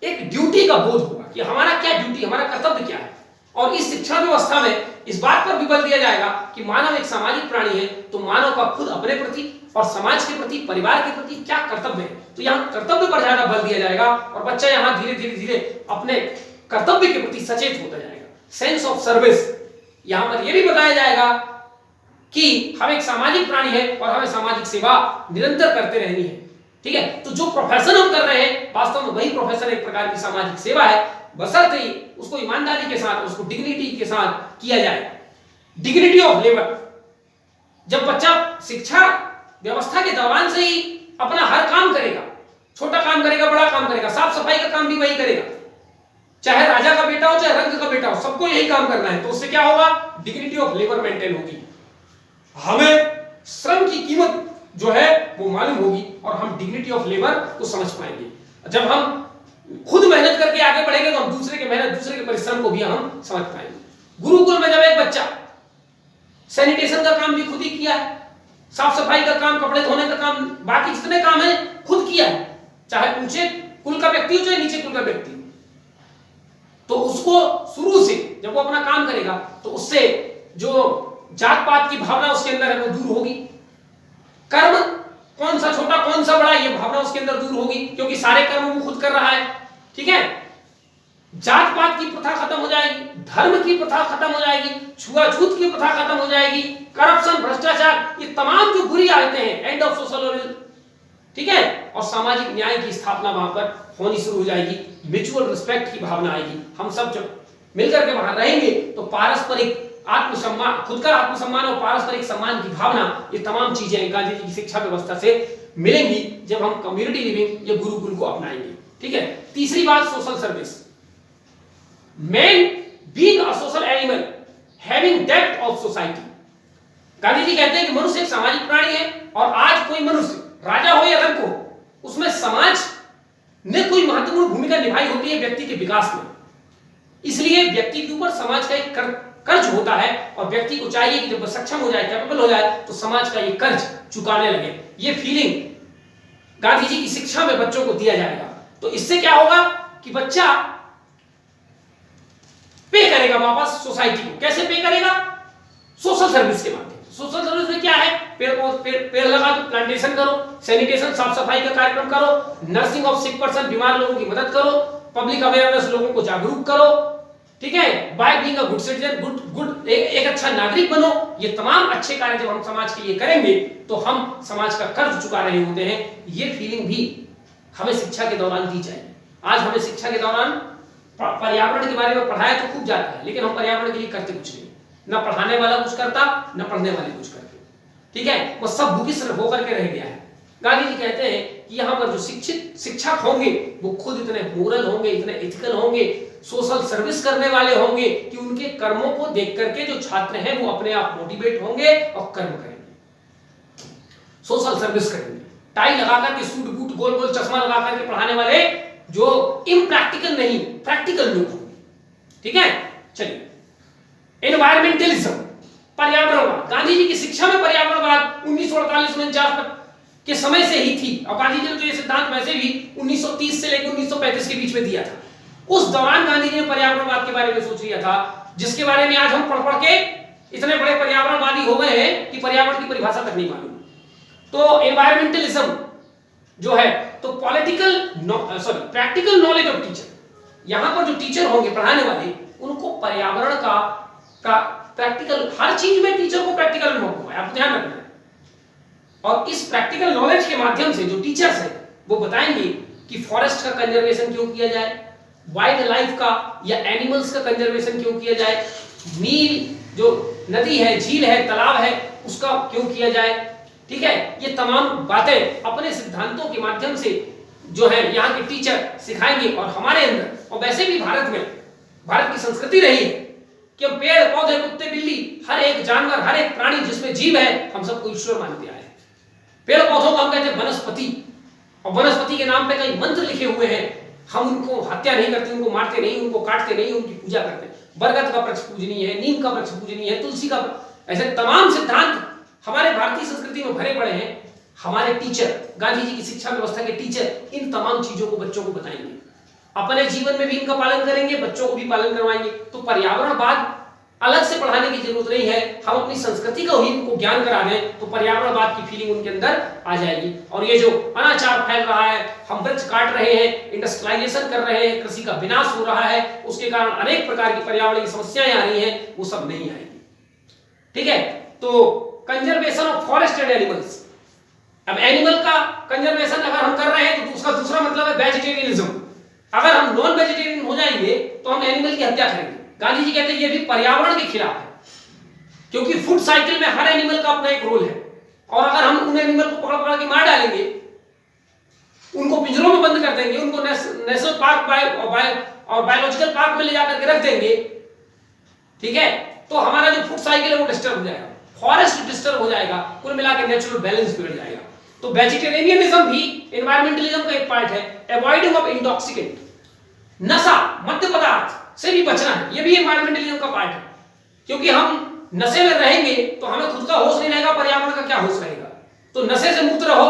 एक ड्यूटी का बोध होगा कि हमारा क्या ड्यूटी, हमारा कर्तव्य क्या है। और इस शिक्षा व्यवस्था में इस बात पर भी बल दिया जाएगा कि मानव एक सामाजिक प्राणी है, तो मानव का खुद अपने प्रति और समाज के प्रति, परिवार के प्रति क्या कर्तव्य है, तो यहाँ कर्तव्य पर ज्यादा बल दिया जाएगा और बच्चा यहाँ धीरे धीरे धीरे अपने कर्तव्य के प्रति सचेत होता जाएगा। सेंस ऑफ सर्विस, यहाँ पर यह भी बताया जाएगा कि हम एक सामाजिक प्राणी है और हमें सामाजिक सेवा निरंतर करते रहनी है। ठीक है, तो जो प्रोफेशन हम कर रहे हैं वास्तव में वही प्रोफेशन एक प्रकार की सामाजिक सेवा है, बशर्ते उसको ईमानदारी के साथ, उसको डिग्निटी के साथ किया जाए। डिग्निटी ऑफ लेबर, जब बच्चा शिक्षा व्यवस्था के दौरान से ही अपना हर काम करेगा, छोटा काम करेगा, बड़ा काम करेगा, साफ सफाई का काम भी वही करेगा, चाहे राजा का बेटा हो चाहे रंग का बेटा हो, सबको यही काम करना है, तो उससे क्या होगा, डिग्निटी ऑफ लेबर मेंटेन होगी, हमें श्रम की कीमत जो है वो मालूम होगी और हम डिग्निटी ऑफ लेबर को समझ पाएंगे। जब हम खुद मेहनत करके आगे बढ़ेंगे तो हम दूसरे के मेहनत, दूसरे के परिश्रम को भी हम समझ पाएंगे। गुरुकुल में जब एक बच्चा सैनिटेशन का काम भी खुद ही किया है, साफ सफाई का काम, कपड़े धोने का काम, बाकी जितने काम है खुद किया है, चाहे ऊंचे कुल का व्यक्ति हो चाहे नीचे कुल का व्यक्ति हो, तो उसको शुरू से जब वो अपना काम करेगा तो उससे जो जात पात की भावना उसके अंदर है वो दूर होगी। कर्म कौन सा छोटा कौन सा बड़ा ये भावना उसके अंदर दूर होगी, क्योंकि सारे कर्म वो खुद कर रहा है। ठीक है, जात पात की प्रथा खत्म हो जाएगी, धर्म की प्रथा खत्म हो जाएगी, छुआछूत की प्रथा खत्म हो जाएगी, करप्शन, भ्रष्टाचार, ये तमाम जो बुरी आदतें हैं, एंड ऑफ सोशल ऑर्डर। ठीक है, और सामाजिक न्याय की स्थापना वहां पर होनी शुरू हो जाएगी, म्यूचुअल रिस्पेक्ट की भावना आएगी। हम सब जब मिलकर के वहां रहेंगे तो पारस्परिक आत्मसम्मान, खुद का आत्मसम्मान और पारस्परिक सम्मान की भावना, ये तमाम चीजें गांधी जी की शिक्षा व्यवस्था से मिलेंगी जब हम कम्युनिटी लिविंग या गुरुकुल को अपनाएंगे। ठीक है, तीसरी बात social service. Man being a social animal having depth of society, Gandhi ji कहते हैं कि मनुष्य एक सामाजिक प्राणी है और आज कोई मनुष्य राजा हो या रंक हो, उसमें समाज ने कोई महत्वपूर्ण भूमिका निभाई होती है व्यक्ति के विकास में। इसलिए व्यक्ति के ऊपर समाज का एक कर्ज होता है और व्यक्ति को चाहिए कि जब सक्षम हो जाए, कैपेबल हो जाए, तो समाज का ये कर्ज चुकाने लगे। ये फीलिंग गांधी जी की शिक्षा में बच्चों को दिया जाएगा। तो इससे क्या होगा कि बच्चा पे करेगा वापस सोसाइटी को। कैसे पे करेगा? सोशल सर्विस के माध्यम। सोशल सर्विस में क्या है? पेड़ लगा दो, प्लांटेशन करो, सैनिटेशन साफ सफाई का कार्यक्रम करो, नर्सिंग ऑफ सिक पर्सन, बीमार लोगों की मदद करो, पब्लिक अवेयरनेस, लोगों को जागरूक करो। ठीक है, by being a good citizen, good एक अच्छा नागरिक बनो। ये तमाम अच्छे कार्य जब हम समाज के लिए करेंगे तो हम समाज का कर्ज चुका रहे होते हैं। ये फीलिंग भी हमें शिक्षा के दौरान दी जाए। आज हमें शिक्षा के दौरान पर्यावरण के बारे में पढ़ाया तो खूब जाता है, लेकिन हम पर्यावरण के लिए करते कुछ नहीं। ना पढ़ाने वाला कुछ करता, ना पढ़ने वाले कुछ करते। ठीक है, वो सब बुकिश होकर के रह गया है। गांधी जी कहते हैं कि यहाँ पर जो शिक्षक होंगे वो खुद इतने मोरल होंगे, इतने एथिकल होंगे, सोशल सर्विस करने वाले होंगे कि उनके कर्मों को देख करके जो छात्र हैं वो अपने आप मोटिवेट होंगे और कर्म करेंगे, सोशल सर्विस करेंगे। टाई लगा करके, सूट बूट, गोल गोल चश्मा लगा करके पढ़ाने वाले जो इम्प्रैक्टिकल नहीं, प्रैक्टिकल लोग होंगे। ठीक है, चलिए एनवायरमेंटलिज्म, पर्यावरणवाद। गांधी जी की शिक्षा में पर्यावरणवाद 1948-49 के समय से ही थी और गांधी जी ने तो ये सिद्धांत वैसे भी 1930 से लेकर 1935 के बीच में दिया था। उस दौरान गांधी जी ने पर्यावरणवाद के बारे में सोच लिया था, जिसके बारे में आज हम पढ़ के इतने बड़े पर्यावरणवादी हो गए हैं कि पर्यावरण की परिभाषा तक नहीं मालूम। तो एनवायरमेंटलिज्म जो है, तो प्रैक्टिकल नॉलेज ऑफ टीचर। यहां पर जो टीचर होंगे पढ़ाने वाले, उनको पर्यावरण का प्रैक्टिकल, हर चीज में टीचर को प्रैक्टिकल अनुभव हुआ है, आप ध्यान रखना है। और इस प्रैक्टिकल नॉलेज के माध्यम से जो टीचर्स हैं वो बताएंगे कि फॉरेस्ट का कंजर्वेशन क्यों किया जाए, वाइल्ड लाइफ का या एनिमल्स का कंजर्वेशन क्यों किया जाए, नील जो नदी है, झील है, तालाब है, उसका क्यों किया जाए। ठीक है, ये तमाम बातें अपने सिद्धांतों के माध्यम से जो है यहाँ के टीचर सिखाएंगे। और हमारे अंदर, और वैसे भी भारत में, भारत की संस्कृति रही है कि हम पेड़ पौधे, कुत्ते बिल्ली, हर एक जानवर, हर एक प्राणी जिसमें जीव है, हम सबको ईश्वर मानते आए हैं। पेड़ पौधों को हम कहते हैं वनस्पति, और वनस्पति के नाम पे कई मंत्र लिखे हुए हैं। हम उनको हत्या नहीं करते, उनको मारते नहीं, उनको काटते नहीं, उनकी पूजा करते हैं। बरगद का वृक्ष पूजनीय है, नीम का वृक्ष पूजनीय है, तुलसी का, ऐसे तमाम सिद्धांत हमारे भारतीय संस्कृति में भरे पड़े हैं। हमारे टीचर, गांधी जी की शिक्षा व्यवस्था के टीचर, इन तमाम चीजों को बच्चों को बताएंगे। अपने जीवन में भी इनका पालन करेंगे, बच्चों को भी पालन करवाएंगे। तो पर्यावरणवाद अलग से पढ़ाने की जरूरत नहीं है, हम अपनी संस्कृति का ही इनको ज्ञान करा दें तो पर्यावरणवाद की फीलिंग उनके अंदर आ जाएगी। और ये जो अनाचार फैल रहा है, हम वृक्ष काट रहे हैं, इंडस्ट्रियलाइजेशन कर रहे हैं, कृषि का विनाश हो रहा है, उसके कारण अनेक प्रकार की पर्यावरण की समस्याएं आ रही हैं, वो सब नहीं आएगी। ठीक है, तो conservation of forest and animals. अब एनिमल का कंजर्वेशन अगर हम कर रहे हैं तो उसका दूसरा मतलब है वेजिटेरियनिज्म। अगर हम नॉन वेजिटेरियन हो जाएंगे तो हम एनिमल की हत्या करेंगे। गांधी जी कहते हैं ये भी पर्यावरण के खिलाफ है, क्योंकि फूड साइकिल में हर एनिमल का अपना एक रोल है, और अगर हम उन एनिमल को पकड़ पकड़ के मार डालेंगे, उनको पिंजरों में बंद कर देंगे, उनको नेशनल पार्क और बायोलॉजिकल पार्क में ले जाकर के रख देंगे, ठीक है, तो हमारा जो फूड साइकिल है वो डिस्टर्ब हो जाएगा, फॉरेस्ट डिस्टर्ब हो जाएगा, कुल मिलाकर नेचुरल बैलेंस बिगड़ जाएगा। तो वेजिटेरियनिज्म भी एनवायरमेंटलिज्म का एक पार्ट है। अवॉइडिंग ऑफ इंटॉक्सिकेंट, नशा मद्य पदार्थ से भी बचना है, ये भी एनवायरमेंटलिज्म का पार्ट है, क्योंकि हम नशे में रहेंगे तो हमें खुद का होश नहीं रहेगा, पर्यावरण का क्या होश रहेगा। तो नशे से मुक्त रहो,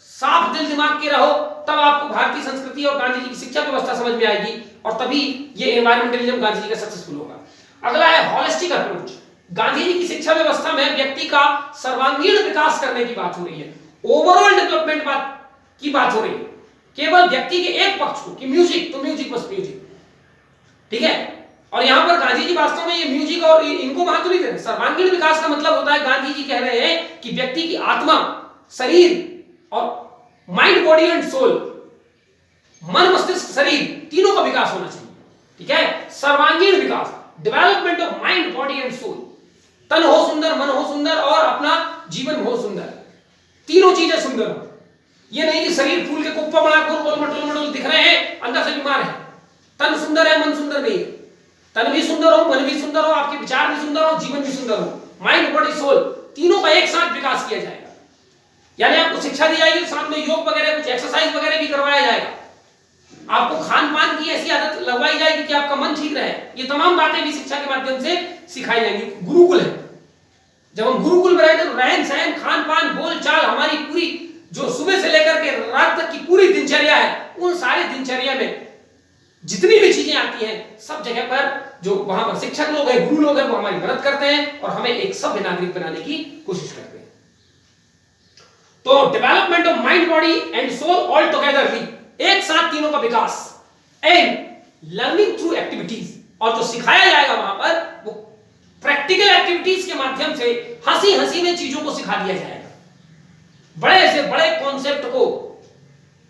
साफ दिल दिमाग के रहो, तब आपको भारतीय संस्कृति और गांधी जी की शिक्षा व्यवस्था समझ में आएगी, और तभी ये एनवायरमेंटलिज्म गांधी जी का सक्सेसफुल होगा। अगला है हॉलिस्टिक अप्रोच। गांधी जी की शिक्षा व्यवस्था में व्यक्ति का सर्वांगीण विकास करने की बात हो रही है, ओवरऑल डेवलपमेंट की बात हो रही है, केवल व्यक्ति के एक पक्ष को कि म्यूजिक तो म्यूजिक बस म्यूजिक, ठीक है। और यहां पर गांधी जी वास्तव में ये म्यूजिक और इनको महत्व नहीं दे रहे। सर्वांगीण विकास का मतलब होता है, गांधी जी कह रहे हैं कि व्यक्ति की आत्मा, शरीर और माइंड बॉडी एंड सोल, मन मस्तिष्क शरीर तीनों का विकास होना चाहिए, ठीक है। सर्वांगीण विकास, development of mind body and soul, तन हो सुंदर, मन हो सुंदर और अपना जीवन हो सुंदर, तीनों चीजें सुंदर हो। ये नहीं कि शरीर फूल के कुप्पा बना गोल मटोल दिख रहे हैं, अंदर से बीमार है, तन सुंदर है मन सुंदर नहीं है। तन भी सुंदर हो, मन भी सुंदर हो, आपके विचार भी सुंदर हो, जीवन भी सुंदर हो, माइंड बॉडी सोल तीनों का एक साथ विकास किया जाएगा। यानी आपको शिक्षा दी जाएगी, साथ में योग वगैरह कुछ एक्सरसाइज वगैरह भी करवाया जाएगा, आपको खान पान की ऐसी आदत लगवाई जाएगी कि आपका मन ठीक रहे। ये तमाम बातें भी शिक्षा के माध्यम से सिखाई जाएंगी। गुरुकुल है, जब हम गुरुकुल में रहते हैं तो रहन सहन, खान पान, बोल चाल, हमारी पूरी जो सुबह से लेकर के रात तक की पूरी दिनचर्या है, उन सारे दिनचर्या में जितनी भी चीजें आती हैं, सब जगह पर जो वहां पर शिक्षक लोग हैं, गुरु लोग हैं, वो हमारी मदद करते हैं और हमें एक सभ्य नागरिक बनाने की कोशिश करते हैं। तो development of mind body and soul all togetherly, एक साथ तीनों का विकास, एंड लर्निंग थ्रू एक्टिविटीज, और जो सिखाया जाएगा वहां पर वो प्रैक्टिकल एक्टिविटीज के माध्यम से हंसी हंसी में चीजों को सिखा दिया जाएगा। बड़े से बड़े कॉन्सेप्ट को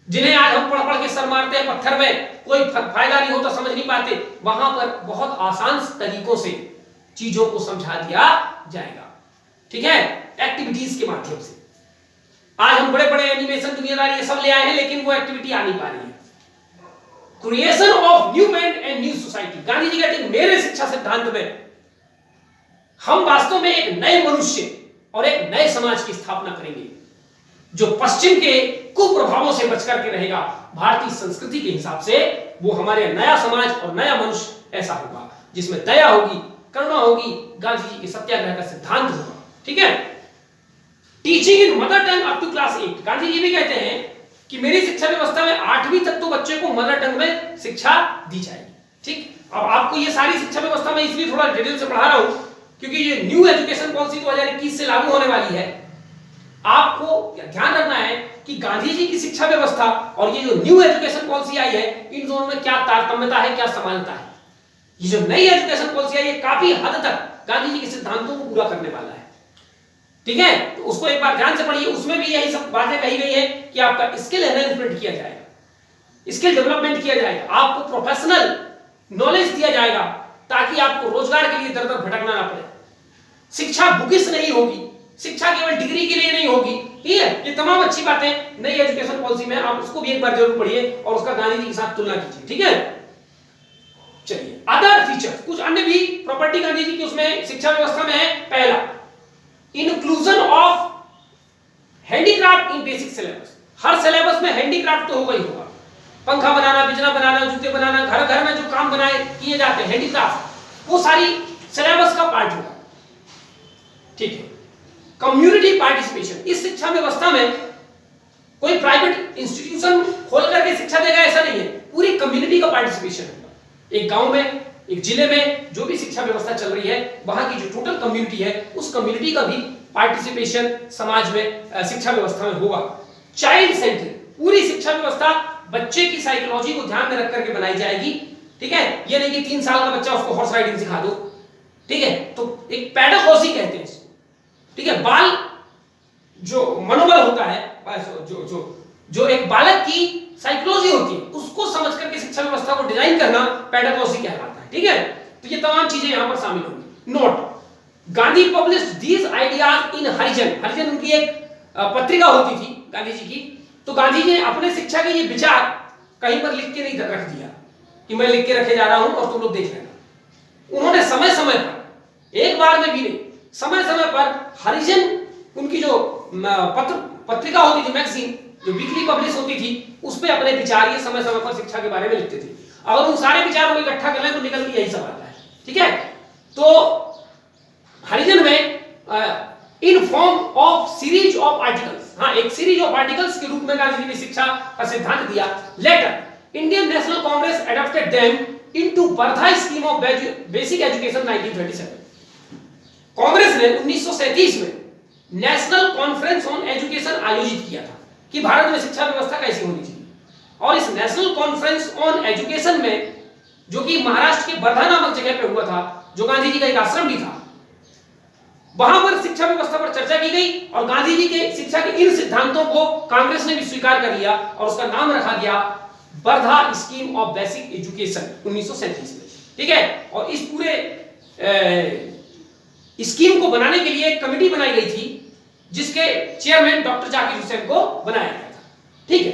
जिन्हें आज हम पढ़ पढ़ के सर मारते हैं पत्थर में, कोई फायदा नहीं होता, समझ नहीं पाते, वहां पर बहुत आसान तरीकों से चीजों को समझा दिया जाएगा, ठीक है, एक्टिविटीज के माध्यम से। आज हम बड़े बड़े एनिमेशन दुनियादारी ये सब ले आए हैं, लेकिन वो एक्टिविटी आ नहीं पा रही है। Creation of new man and new society, Gandhi ji कहते हैं मेरे शिक्षा सिद्धांत में हम वास्तव में एक नए मनुष्य और एक नए समाज की स्थापना करेंगे, जो पश्चिम के कुप्रभावों से बचकर के रहेगा। भारतीय संस्कृति के हिसाब से वो हमारे नया समाज और नया मनुष्य ऐसा होगा जिसमें दया होगी, करुणा होगी, गांधी जी के सत्याग्रह का सिद्धांत होगा, ठीक है। Teaching in mother tongue up to class 8, Gandhi ji भी कहते हैं कि मेरी शिक्षा व्यवस्था में 8वीं तक तो बच्चे को मदर टंग में शिक्षा दी जाएगी, ठीक। अब आपको ये सारी शिक्षा व्यवस्था में इसलिए थोड़ा डिटेल से पढ़ा रहा हूं क्योंकि ये न्यू एजुकेशन पॉलिसी 2021 से लागू होने वाली है। आपको ध्यान रखना है कि गांधी जी की शिक्षा व्यवस्था और ये जो न्यू एजुकेशन पॉलिसी आई है, इन दोनों में क्या तारतम्यता है, क्या समानता है। ये जो नई एजुकेशन पॉलिसी आई है काफी हद तक गांधी जी के सिद्धांतों को पूरा करने वाला है, ठीक है। तो उसको एक बार ध्यान से पढ़िए, उसमें भी यही सब बातें कही गई है कि आपका स्किल एनहांसमेंट किया जाएगा, स्किल डेवलपमेंट किया जाएगा, आपको प्रोफेशनल नॉलेज दिया जाएगा ताकि आपको रोजगार के लिए दर दर भटकना ना पड़े। शिक्षा बुकिश नहीं होगी, शिक्षा केवल डिग्री के लिए नहीं होगी, ठीक है। ये तमाम अच्छी बातें नई एजुकेशन पॉलिसी में, आप उसको भी एक बार जरूर पढ़िए और उसका गांधी जी के साथ तुलना कीजिए, ठीक है। चलिए अदर फीचर्स, कुछ अन्य भी प्रॉपर्टी गांधी जी की उसमें शिक्षा व्यवस्था में है। पहला, inclusion of handicraft in basic syllabus, her syllabus में हैंडीक्राफ्ट तो होगा ही होगा, पंखा बनाना, बिजला बनाना, जूते बनाना, घर घर में जो काम बनाए किए जाते हैं हैंडीक्राफ्ट, वो सारी सिलेबस का पार्ट होगा, ठीक है। कम्युनिटी पार्टिसिपेशन, इस शिक्षा व्यवस्था में कोई प्राइवेट इंस्टीट्यूशन खोल करके शिक्षा देगा ऐसा नहीं है, पूरी कम्युनिटी का पार्टिसिपेशन होगा। एक गांव में, एक जिले में जो भी शिक्षा व्यवस्था चल रही है, वहां की जो टोटल कम्युनिटी है, उस कम्युनिटी का भी पार्टिसिपेशन समाज में, शिक्षा व्यवस्था में होगा। चाइल्ड सेंट्रिक, पूरी शिक्षा व्यवस्था बच्चे की साइकोलॉजी को ध्यान में रख करके बनाई जाएगी। ठीक है, ये नहीं कि 3 साल का बच्चा उसको हॉर्स राइडिंग सिखा दो। ठीक है, तो एक पेडागोजी कहते हैं इसको। ठीक है, बाल जो मनोबल होता है, जो जो जो एक बालक की साइकोलॉजी होती है, उसको समझ करके शिक्षा व्यवस्था को डिजाइन करना पेडागोजी कहलाता है। ठीक है, तो ये तमाम चीजें यहां पर शामिल होंगी। Note, Gandhi published these ideas in Harijan. Harijan उनकी एक पत्रिका होती थी गांधी जी की। तो गांधी जी ने अपने शिक्षा के ये विचार कहीं पर लिख के नहीं रख दिया कि मैं लिख के रखे जा रहा हूं और तुम लोग देख लेना। उन्होंने समय समय पर, एक बार में भी नहीं, समय समय पर हरिजन, उनकी जो पत्रिका होती थी, मैगजीन जो वीकली पब्लिश होती थी, उस पे अपने विचार ये समय समय पर शिक्षा के बारे में लिखते थे। अगर उन सारे विचारों को इकट्ठा कर लें तो निकल के यही सब आता है। ठीक है, तो हरिजन में in form of series of articles, हाँ, एक सीरीज ऑफ आर्टिकल्स के रूप में गांधी जी ने शिक्षा का सिद्धांत दिया। Later Indian National Congress adopted them into Wardha scheme of basic education 1937। Congress ने 1937 में नेशनल कॉन्फ्रेंस ऑन एजुकेशन आयोजित किया था कि भारत में शिक्षा व्यवस्था कैसी होनी चाहिए। और इस नेशनल कॉन्फ्रेंस ऑन एजुकेशन में, जो कि महाराष्ट्र के वर्धा नामक जगह पे हुआ था, जो गांधी जी का एक आश्रम भी था, वहां पर शिक्षा व्यवस्था पर चर्चा की गई और गांधी जी के शिक्षा के इन सिद्धांतों को कांग्रेस ने भी स्वीकार कर लिया और उसका नाम रखा गया Wardha scheme of basic education 1937 में। ठीक है, और इस पूरे स्कीम को बनाने के लिए एक कमेटी बनाई गई थी, जिसके चेयरमैन डॉक्टर जाकिर हुसैन को बनाया गया था। ठीक है,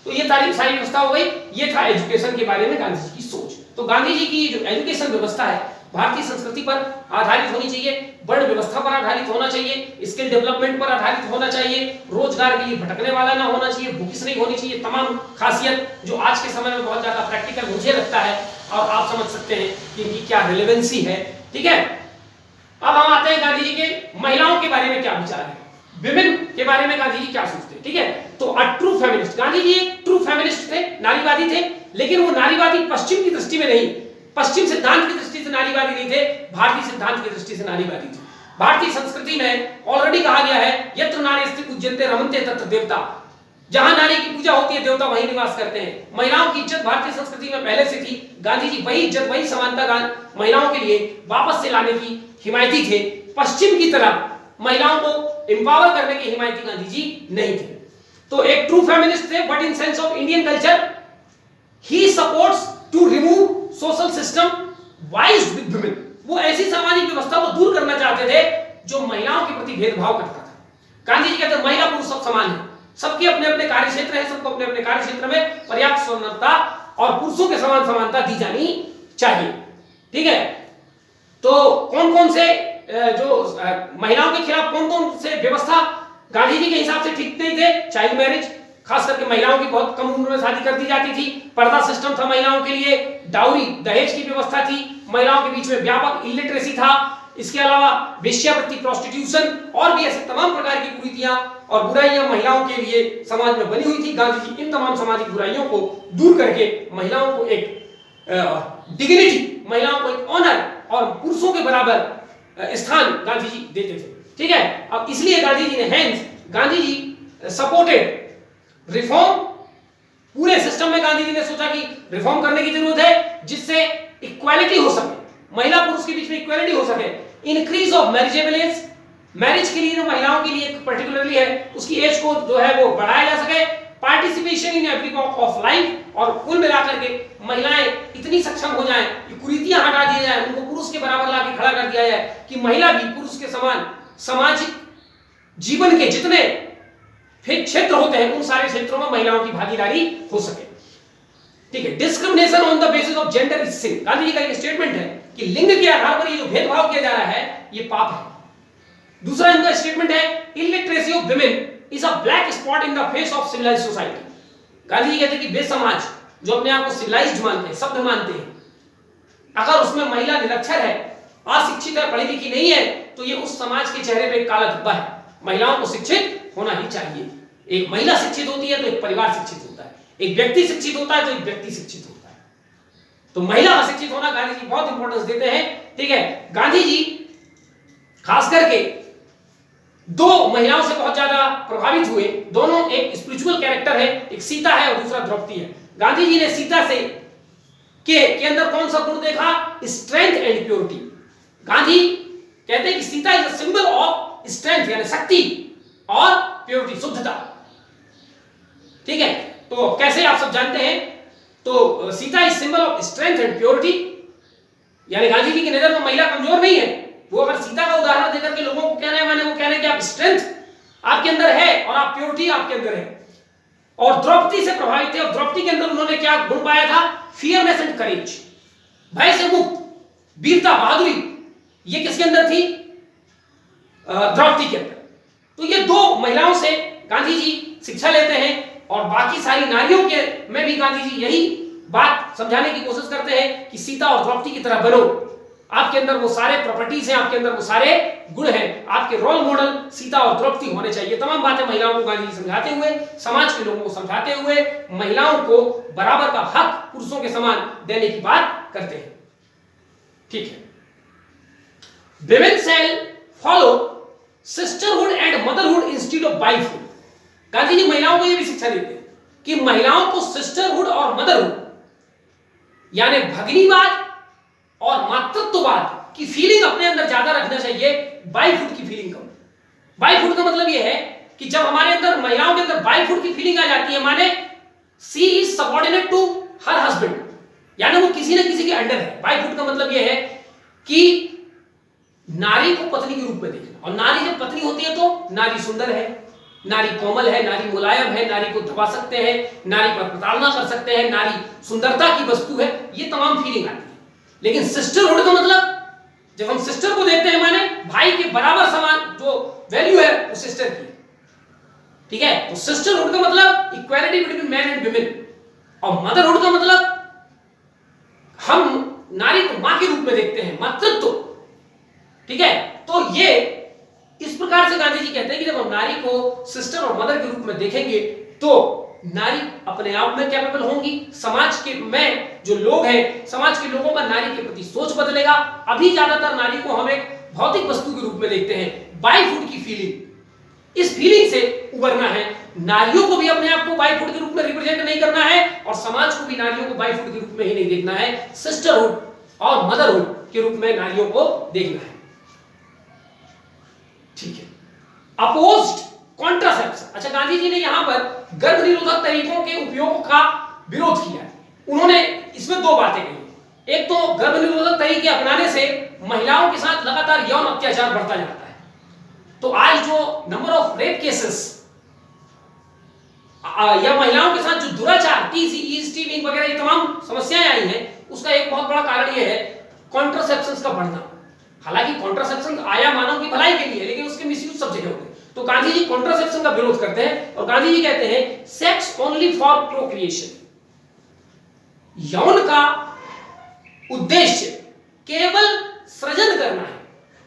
तो ये सारी व्यवस्था हो गई। ये था एजुकेशन के बारे में गांधी जी की सोच। तो गांधी जी की जो एजुकेशन व्यवस्था है, भारतीय संस्कृति पर आधारित होनी चाहिए, वर्ण व्यवस्था पर आधारित होना चाहिए, स्किल डेवलपमेंट पर आधारित होना चाहिए, रोजगार के लिए भटकने वाला ना होना चाहिए, भूखिस नहीं होनी चाहिए। तमाम खासियत जो आज के समय में बहुत ज्यादा प्रैक्टिकल मुझे लगता है, और आप समझ सकते हैं कि इनकी क्या रिलेवेंसी है। ठीक है, अब हम आते हैं गांधी जी के महिलाओं के बारे में क्या विचार है, विमेन के बारे में गांधी जी क्या सोचते हैं। ठीक है, तो a true feminist, Gandhi ji एक ट्रू फेमिनिस्ट थे, नारीवादी थे, लेकिन वो नारीवादी पश्चिम की दृष्टि में नहीं, पश्चिम सिद्धांत की दृष्टि से नारीवादी नहीं थे, भारतीय सिद्धांत की दृष्टि से नारीवादी थे। भारतीय संस्कृति में ऑलरेडी कहा गया है, यत्र नारीस्ति पूज्यन्ते रमन्ते तत्र देवता, जहां नारी की पूजा होती है, देवता वहीं निवास करते हैं। महिलाओं की इज्जत भारतीय संस्कृति में पहले से थी। गांधी जी वही इज्जत, वही समानता महिलाओं के लिए वापस से लाने की हिमायती थे। पश्चिम की तरफ महिलाओं को एम्पावर करने के हिमायती गांधी जी नहीं थे। तो एक ट्रू फेमिनिस्ट थे, but in sense of Indian culture ही supports to remove social system vised with women. वो ऐसी सामाजिक व्यवस्था को दूर करना चाहते थे जो महिलाओं के प्रति भेदभाव करता था। गांधी जी कहते हैं महिला पुरुष सब समान है, सबके अपने अपने कार्य क्षेत्र है, सबको अपने अपने कार्य क्षेत्र में पर्याप्त समानता और पुरुषों के समान समानता दी जानी चाहिए। ठीक है, तो कौन कौन से जो महिलाओं के खिलाफ कौन कौन से व्यवस्था गांधी जी के हिसाब से ठीक नहीं थे? चाइल्ड मैरिज, खास करके महिलाओं की बहुत कम उम्र में शादी कर दी जाती थी। पर्दा सिस्टम था महिलाओं के लिए, डाउरी दहेज की व्यवस्था थी, महिलाओं के बीच में व्यापक इलिटरेसी था। इसके अलावा वेश्यावृत्ति, प्रोस्टिट्यूशन और भी ऐसे तमाम प्रकार की कुरीतियां और बुराइयां महिलाओं के लिए समाज में बनी हुई थी। गांधी जी इन तमाम सामाजिक बुराइयों को दूर करके महिलाओं को एक डिग्निटी, महिलाओं को एक ऑनर और पुरुषों के बराबर स्थान गांधी जी देते थे। ठीक है, अब इसलिए गांधी जी ने hence Gandhi ji supported reform. पूरे सिस्टम में गांधी जी ने सोचा कि रिफॉर्म करने की जरूरत है, जिससे इक्वालिटी हो सके, महिला पुरुष के बीच में इक्वालिटी हो सके। Increase of marriageable age, marriage के लिए जो महिलाओं के लिए पर्टिकुलरली है, उसकी एज को जो है वो बढ़ाया जा सके। Participation in every walk of life, और कुल मिलाकर के महिलाएं इतनी सक्षम हो जाएं कि कुरीतियां हटा दी जाए, उनको पुरुष के बराबर लाके खड़ा कर दिया जाए कि महिला भी पुरुष के समान सामाजिक जीवन के जितने क्षेत्र होते हैं उन सारे क्षेत्रों में महिलाओं की भागीदारी हो सके। ठीक है, discrimination on the basis of gender is sin. Gandhi ji का एक स्टेटमेंट है कि लिंग के आधार पर ये जो भेदभाव किया जा रहा है ये पाप है। दूसरा इनका स्टेटमेंट है, illiteracy of women is a black spot in the face of civilised society. Gandhi ji कहते हैं कि वे समाज जो अपने आप को सिविलाइज्ड मानते हैं, सभ्य मानते हैं, अगर उसमें महिला निरक्षर है, अशिक्षित है, पढ़ी लिखी नहीं है, तो ये उस समाज के चेहरे पे एक काला धब्बा है। महिलाओं को शिक्षित होना ही चाहिए। एक महिला शिक्षित होती है तो एक परिवार शिक्षित होता है, एक व्यक्ति शिक्षित होता है तो एक व्यक्ति शिक्षित होता है। तो महिला का शिक्षित होना गांधी जी बहुत इंपॉर्टेंस देते हैं। ठीक है, गांधी जी खास करके दो महिलाओं से बहुत ज्यादा प्रभावित हुए। दोनों एक स्पिरिचुअल कैरेक्टर है, एक सीता है और दूसरा द्रौपदी है। गांधी जी ने सीता से के अंदर कौन सा गुण देखा? Strength and purity. गांधी कहते हैं कि Sita is a symbol of strength यानी शक्ति और प्योरिटी शुद्धता। ठीक है, तो कैसे आप सब जानते हैं, तो Sita is symbol of strength and purity, यानी गांधी जी की नजर में महिला कमजोर नहीं है। वो अगर सीता का उदाहरण देकर के लोगों को कह रहे हैं, माने वो कह रहे हैं कि आप स्ट्रेंथ आपके अंदर है और आप प्योरिटी आपके अंदर है। और द्रौपदी से प्रभावित थे, और द्रौपदी के अंदर उन्होंने क्या गुण पाया था? फियरनेस एंड करेज, भय से मुक्त, वीरता, बहादुरी, ये किसके अंदर थी? द्रौपदी के अंदर। तो ये दो महिलाओं से गांधी जी शिक्षा लेते हैं, और बाकी सारी नारियों के में भी गांधी जी यही बात समझाने की कोशिश करते हैं कि सीता और द्रौपदी की तरह बनो। आपके अंदर वो सारे प्रॉपर्टीज हैं, आपके अंदर वो सारे गुण हैं, आपके रोल मॉडल सीता और द्रौपदी होने चाहिए। तमाम बातें महिलाओं को गांधी जी समझाते हुए, समाज के लोगों को समझाते हुए, महिलाओं को बराबर का हक पुरुषों के समान देने की बात करते हैं। ठीक है, women shall follow sisterhood and motherhood instead of wifehood. Gandhi ji महिलाओं को यह भी शिक्षा देते हैं कि महिलाओं को सिस्टरहुड और मदरहुड यानी भगिनीवाद और मातृत्ववाद की फीलिंग अपने अंदर ज्यादा रखना चाहिए, वाइफहुड की फीलिंग कम। वाइफहुड का मतलब यह है कि जब हमारे अंदर महिलाओं के अंदर वाइफहुड की फीलिंग आ जाती है, माने she is subordinate to her husband, यानी वो किसी न किसी के अंडर है। वाइफहुड का मतलब यह है कि नारी को पत्नी के रूप में देखना, और नारी जब पत्नी होती है तो नारी सुंदर है, नारी कोमल है, नारी मुलायम है, नारी को दबा सकते हैं, नारी पर प्रताड़ना कर सकते हैं, नारी सुंदरता की वस्तु है, ये तमाम फीलिंग आती है। लेकिन सिस्टरहुड का मतलब जब हम सिस्टर को देखते हैं, माने भाई के बराबर समान जो वैल्यू है वो सिस्टर की। ठीक है, तो सिस्टरहुड का मतलब equality between man and women, और मदरहुड का मतलब हम नारी को मां के रूप में देखते हैं, मातृत्व। ठीक है, तो ये इस प्रकार से गांधी जी कहते हैं कि जब हम नारी को सिस्टर और मदर के रूप में देखेंगे तो नारी अपने आप में कैपेबल होंगी, समाज के में जो लोग हैं, समाज के लोगों का नारी के प्रति सोच बदलेगा। अभी ज्यादातर नारी को हम एक भौतिक वस्तु के रूप में देखते हैं, वाइफहुड की फीलिंग, इस फीलिंग से उबरना है। नारियों को भी अपने आप को वाइफहुड के रूप में रिप्रेजेंट नहीं करना है, और समाज को भी नारियों को वाइफहुड के रूप में ही नहीं देखना है, सिस्टरहुड और मदरहुड के रूप में नारियों को देखना है। ठीक है, अपोज्ड कॉन्ट्रासेप्शन। अच्छा, गांधी जी ने यहां पर गर्भ निरोधक तरीकों के उपयोग का विरोध किया। उन्होंने इसमें दो बातें कही। एक तो गर्भ निरोधक तरीके अपनाने से महिलाओं के साथ लगातार यौन अत्याचार बढ़ता जाता है। तो आज जो नंबर ऑफ रेप केसेस या महिलाओं के साथ जो दुराचार, टीसीई, स्टीविंग वगैरह ये तमाम समस्याएं आई हैं, उसका एक बहुत बड़ा कारण यह है कॉन्ट्रासेप्शन का बढ़ना। हालांकि कॉन्ट्रासेप्शन आया मानव की भलाई के लिए, लेकिन उसके मिसयूज सब जगह होते हैं। तो गांधी जी कॉन्ट्रासेप्शन का विरोध करते हैं, और गांधी जी कहते हैं सेक्स ओनली फॉर प्रोक्रिएशन, यौन का उद्देश्य केवल सृजन करना है,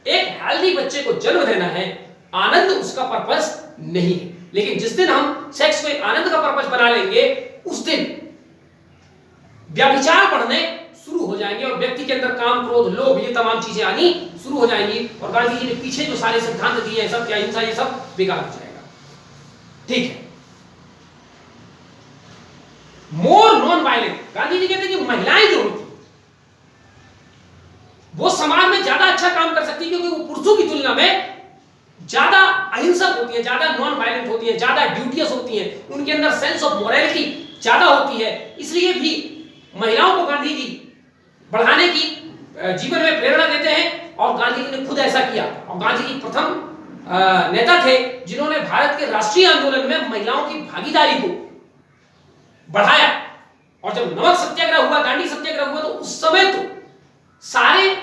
एक हेल्दी बच्चे को जन्म देना है, आनंद उसका पर्पस नहीं है। लेकिन जिस दिन हम सेक्स को एक आनंद का पर्पस बना लेंगे, उस दिन व्यभिचार बढ़ने शुरू हो जाएंगे, और व्यक्ति के अंदर काम, क्रोध, लोभ, ये तमाम चीजें आनी शुरू हो जाएंगी। और गांधी जी ने पीछे जो सारे सिद्धांत दिए हैं, सब अहिंसा, ये सब बेकार हो जाएगा। ठीक है, more non violent. Gandhi ji कहते हैं कि महिलाएं जो होती वो समाज में ज्यादा अच्छा काम कर सकती है, क्योंकि वो पुरुषों की तुलना में ज्यादा अहिंसक होती है, ज्यादा नॉन वायलेंट होती है, ज्यादा ड्यूटियस होती है, उनके अंदर सेंस ऑफ मोरालिटी ज्यादा होती है। इसलिए भी महिलाओं को गांधी जी बढ़ाने की जीवन में प्रेरणा देते हैं, और गांधी जी ने खुद ऐसा किया। और गांधी जी प्रथम नेता थे जिन्होंने भारत के राष्ट्रीय आंदोलन में महिलाओं की भागीदारी को बढ़ाया। और जब नमक सत्याग्रह हुआ, दांडी सत्याग्रह हुआ, तो उस समय तो सारे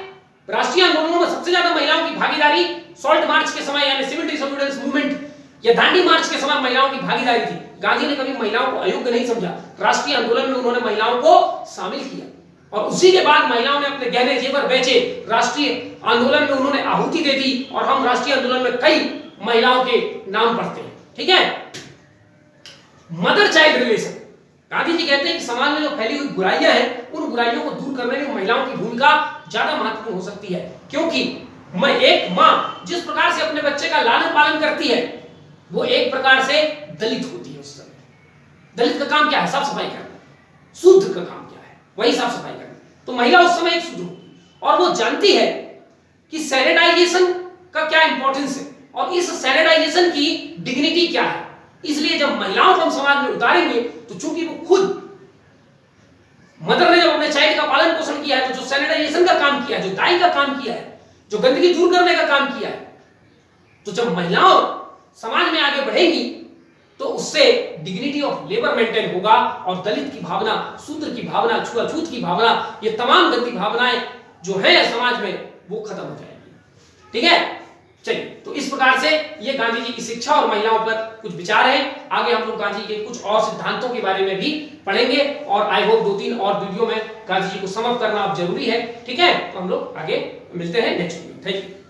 राष्ट्रीय आंदोलनों में सबसे ज्यादा महिलाओं की भागीदारी सॉल्ट मार्च के समय यानी सिविल डिसोबीडियंस मूवमेंट या दांडी मार्च के समय महिलाओं की भागीदारी थी। गांधी ने कभी महिलाओं को अयोग्य नहीं समझा, राष्ट्रीय आंदोलन में उन्होंने महिलाओं को शामिल किया, और उसी के बाद महिलाओं ने अपने गहने जेवर बेचे, राष्ट्रीय आंदोलन में उन्होंने आहुति दे दी, और हम राष्ट्रीय आंदोलन में कई महिलाओं के नाम पढ़ते हैं। ठीक है, mother child relation. Gandhi ji कहते हैं कि समाज में जो फैली हुई बुराइयां हैं, उन बुराइयों को दूर करने में महिलाओं की भूमिका ज्यादा महत्वपूर्ण हो सकती है, क्योंकि मैं एक माँ जिस प्रकार से अपने बच्चे का लालन पालन करती है, वो एक प्रकार से दलित होती है। उस समय दलित का काम क्या है? साफ सफाई करना। शूद्र का काम क्या है? वही साफ सफाई करना। तो महिला उस समय एक शूद्र होती है और वो जानती है कि सैनिटाइजेशन का क्या इंपॉर्टेंस है और इस सैनिटाइजेशन की डिग्निटी क्या है। इसलिए जब महिलाओं को हम समाज में उतारेंगे तो चूंकि वो खुद मदर ने जब अपने चाइल्ड का पालन पोषण किया है, तो जो सैनिटाइजेशन का काम किया है, जो दाई का काम किया है, जो गंदगी दूर करने का काम किया है, तो जब महिलाओं समाज में आगे बढ़ेंगी तो उससे डिग्निटी ऑफ लेबर मेंटेन होगा और दलित की भावना, शूद्र की भावना, छुआछूत की भावना, ये तमाम गंदी भावनाएं जो है समाज में वो खत्म हो जाएगी। ठीक है, चलिए, तो इस प्रकार से ये गांधी जी की शिक्षा और महिलाओं पर कुछ विचार है। आगे हम लोग गांधी जी के कुछ और सिद्धांतों के बारे में भी पढ़ेंगे और आई होप 2-3 और वीडियो में गांधी जी को समअप करना अब जरूरी है। ठीक है, तो हम लोग आगे मिलते हैं नेक्स्ट वीडियो। Thank you.